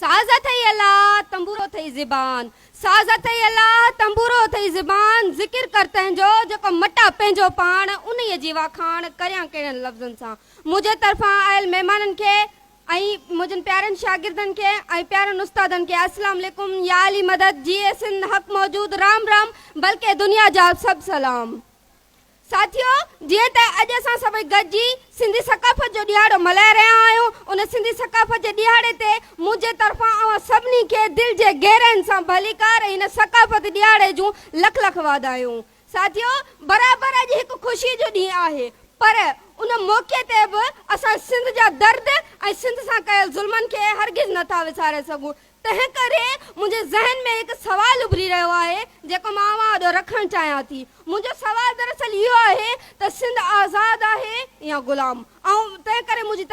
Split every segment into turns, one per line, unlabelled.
साज़ थई अल्लाह तंबूरो थई ज़िबान, साज़ थई अल्लाह तंबूरो थई ज़िबान, ज़िक्र कर तंहिंजो जेको मटा पंहिंजो पाण उन्हीअ जी वाखाण करियां कहिड़नि लफ़्ज़नि सां। मुंहिंजे तरफ़ां आयल महिमाननि खे ऐं मुंहिंजनि प्यारनि शागिर्दनि खे ऐं प्यारनि उस्तादनि खे अस्सलाम वालेकुम, या अली मदद, जीए सिंध, हक़ मौजूद, राम राम, बल्कि दुनिया जा सभु सलाम। साथियो, जीअं त अॼु असां सभई गॾिजी सिंधी सकाफ़त जो ॾियारो मल्हाए रहिया आहियूं, उन सिंधी सकाफ़त जे ॾियारे ते मुंहिंजे तरफ़ां अवां सभिनी खे दिलि जे गहरनि सां भलीकार ऐं हिन सकाफ़त ॾियारे जूं लख लख वाधायूं। साथियो, बराबरि अॼु हिकु ख़ुशी जो ॾींहुं आहे, पर उन मौक़े ते बि असां सिंध जा दर्द ऐं सिंध सां कयल ज़ुल्मनि खे हरगिज़ नथा विसारे सघूं। तंहिं करे मुंहिंजे ज़हन में हिकु सवालु उभरी रहियो आहे जेको मां अवां वॾो रखणु चाहियां थी। मुंहिंजो सवालु दरअसल इहो आहे त सिंध आज़ादु आहे या ग़ुलाम। ऐं तंहिं करे मुंहिंजी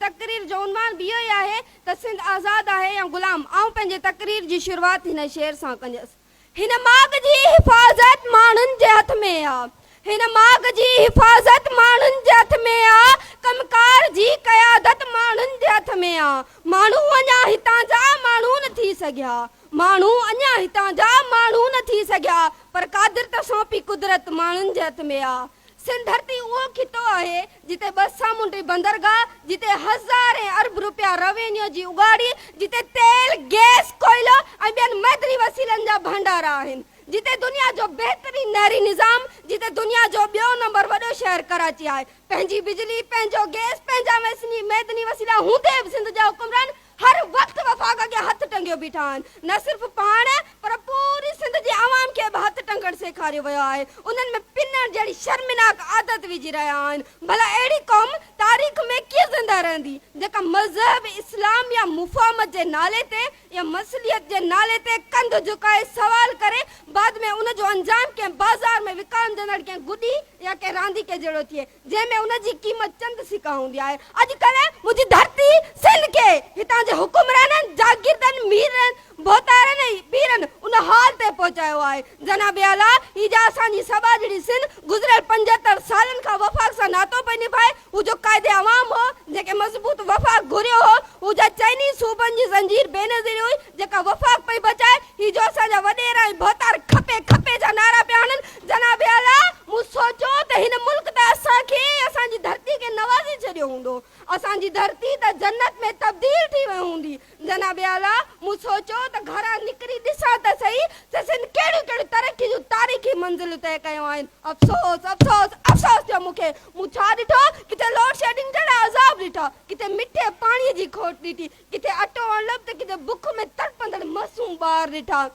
तक़रीर जो उनवान बि इहो ई आहे त सिंध आज़ादु आहे या ग़ुलाम। ऐं पंहिंजे तक़रीर जी शुरूआति हिन शेर सां कंदसि। हिन माग जी हिफ़ाज़त माण्हुनि जे हथ में आहे, हिन माग जी हिफ़ाज़त माण्हुनि जे हथ में आहे, कमकार जी क़यादत माण्हुनि जे हथ में आहे। माण्हू अञा हितां जा माण्हू न थी सघिया, माण्हू अञा हितां जा माण्हू न थी सघिया, पर क़ादिर त सौंपी कुदरत माण्हुनि जे हथ में आहे। सिंध धरती उहो खितो आहे जिते ॿ सामुंडी बंदरगाह, जिते हज़ार ऐं अरब रुपया रेवेन्यू जी उगाड़ी, जिते तेल, गैस, कोयलो ऐं ॿियनि मैदनी वसीलनि जा भंडारा आहिनि, जिते दुनिया जो बहितरीन नहरी निज़ाम, जिते दुनिया जो ॿियो नंबर वॾो शहर कराची आहे। पंहिंजी बिजली, पंहिंजो गैस, पंहिंजा मैदनी वसीला हूंदे बि सिंध जा हुक्मरान हर वक़्तु वफ़ाक़ खे हथु टंगियो बीठा आहिनि। न सिर्फ़ु पाण पर पूरी सिंध जी आवाम खे बि हथु टंगणु सेखारियो वियो आहे। उन्हनि में पिनण जहिड़ी शर्मिनाक आदत विझी रहिया आहिनि। भला अहिड़ी क़ौम तारीख़ में कीअं ज़िंदा रहंदी जेका मज़हब इस्लाम या मुफ़ाहमत जे नाले ते या मसलियत जे नाले ते कंध झुकाए सवाल करे बाद में उन जो अंजाम कंहिं बाज़ार में विकामजंदड़ कंहिं गुॾी या कंहिं रांदीके जहिड़ो थिए जंहिंमें उन जी क़ीमत चंद सिका हूंदी आहे। अॼुकल्ह मुंहिंजी धरती सिंध खे हितां जे हुकुमराननि, जागीरदनि, मीरनि, बोतारनि ऐं पीरनि उन हाल ते पहुचायो आहे। जनाब आला, ही जा असांजी सभा जहिड़ी सिंध गुज़िरियल 75 सालनि खां वफ़ाक़ सां नातो पई निभाए। हू जो क़ाइदे अवाम हो जेके मज़बूत वफ़ाक़ घुरियो हो, हू जा चइनी सूबनि जी ज़ंजीर बेनज़ीर हुई जेका वफ़ाक़ पई बचाए। ही जो असांजा वॾेरा ऐं बोतार खपे खपे जा नारा पिया हणनि। जनाब आला, मूं सोचियो त हिन मुल्क त असांखे असांजी धरती खे नवाज़े छॾियो हूंदो, असांजी धरती त जन्नत में तब्दील थी वई हूंदी। जनाब आला, मूं सोचियो त घरां निकिरी ॾिसां त सही त सिंध कहिड़ियूं कहिड़ियूं तरक़ी जूं तारीख़ी मंज़िलूं तय कयूं आहिनि। अफ़सोस अफ़सोस अफ़सोस थियो मूंखे। मूं छा ॾिठो? किथे लोड शेडिंग जहिड़ा अज़ाब ॾिठा, किथे मिठे पाणीअ जी खोट ॾिठी, किथे अटो अणलभ त किथे बुख में तड़पंदड़ मासूम ॿार ॾिठा,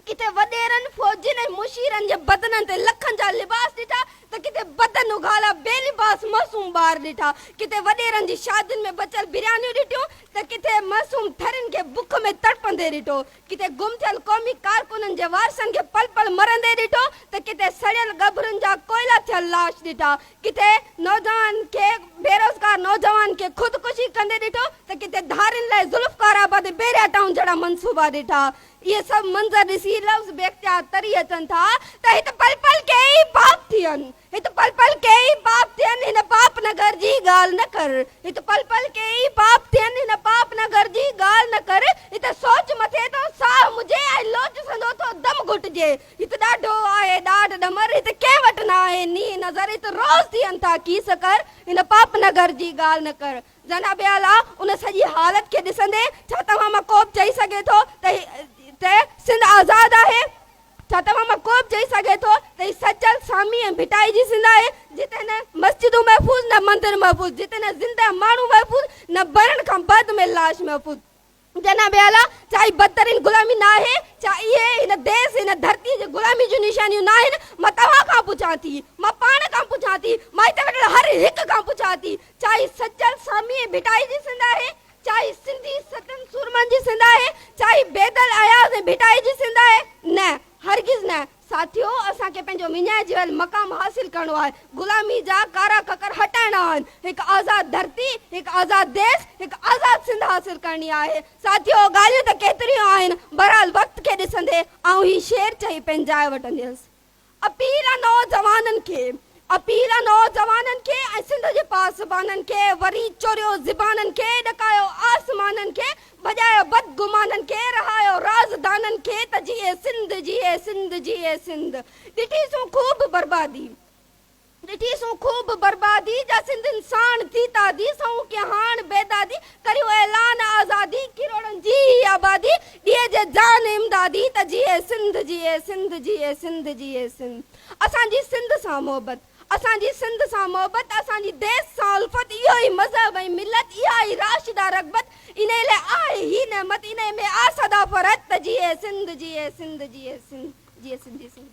किथे वॾेरनि, फौजियुनि ऐं मुशीरनि जे बदननि ते लखनि जा लिबास ॾिठा त किथे बदन उघाला बेलिबास मासूम ॿार ॾिठा, किथे वॾेरनि जी शादियुनि में बचियल बिरयानियूं ॾिठियूं त किथे मासूम थरियुनि खे बुख में तड़पंदे ॾिठो, किथे गुम थियल क़ौमी कारकुननि जे वारसनि खे पल पल मरंदे ॾिठो त किथे सड़ियल गभरुनि जा कोयला थियल लाश ॾिठा, किथे नौजवान खे बेरोज़गार नौजवान खे ख़ुदकुशी कंदे ॾिठो त किथे धारियुनि लाइ ज़ुल्फ़कार आबाद बेरिया टाउन जहिड़ा मनसूबा ॾिठा। इहे सभु मंज़र ॾिसी लफ़्ज़ बेख्तियार तरी अचनि था त हिते पल पल के ई पाप थियनि, हिते पल पल के ई पाप थियनि, हिन पाप नगर जी ॻाल्हि न कर, हिते पल पल के ई पाप थियनि, हिन पाप नगर जी ॻाल्हि न कर। हिते सोच मथे तो साह मुझे ऐं लोच संदो तो दम घुटिजे। हिते ॾाढो आहे ॾाढ ॾमर, हिते कंहिं वटि न आहे नीं नज़र, हिते रोज़ थियनि था कीस कर, हिन पाप नगर जी ॻाल्हि न कर। जनाब आला, उन सॼी हालत खे ॾिसंदे छा तव्हां मां को बि चई सघे थो त सिंध आज़ादु आहे? छा तव्हां मां को बि चई सघे थो त ही सचल सामी ऐं भिटाई जी सिंध आहे जिते न मस्जिदूं महफ़ूज़, न मंदिर महफ़ूज़, जिते न ज़िंदा माण्हू महफ़ूज़, न भरण खां बाद में लाश महफ़ूज़। जनाब आला, छा बदतरीन गुलामी न आहे? छा इहे हिन देश हिन धरती जे गुलामी जूं निशानियूं न आहिनि? मां तव्हां खां पुछां थी, मां पाण खां पुछां थी, मां हिते वेठल हर हिकु खां पुछां थी, छा ही सचल सामी ऐं भिटाई जी सिंध आहे? छा ही सिंधी सतन सूरमनि जी सिंध आहे? छा ही बेदल अयाज़ ऐं भिटाई जी सिंध आहे? न, हरगिज़ न। साथियो, असांखे पंहिंजो विञाइजी वियल मक़ाम हासिल करणो आहे, गुलामी जा कारा ककर हटाइणा आहिनि, हिकु आज़ाद धरती, हिकु आज़ाद देश, हिकु आज़ाद सिंध हासिल करणी आहे। साथियो, ॻाल्हियूं त केतिरियूं आहिनि, बहरहाल वक़्त खे ॾिसंदे आउं ही शेर चई पंहिंजाए वठंदसि। अपील आहे नौजवाननि खे, अपील आहे नौजवाननि खे ऐं सिंध जे पासबाननि खे, वरी चोरियो ज़िबाननि खे, ॾकायो आसमान इंसाननि खे भॼायो बदगुमाननि खे रहायो राज़दाननि खे त जिए सिंध जिए सिंध जिए सिंध ॾिठीसूं ख़ूब बर्बादी ॾिठीसूं ख़ूब बर्बादी जा सिंध इंसान थी तादी सऊं के हाण बेदादी करियो ऐलान आज़ादी किरोड़नि जी आबादी ॾींहं जे जान इमदादी त जिए सिंध जिए सिंध जिए सिंध जिए सिंध असांजी सिंध सां मोहबत असांजी सिंध सां मोहबत असांजी देश सां उल्फत इहो ई मज़हब ऐं मिलत इहा ई राशिदा रग़बत इन लाइ आहे ही नेमत इन में आसदा फ़रत त जिए सिंध जिए सिंध जिए सिंध जिए सिंध जिए सिंध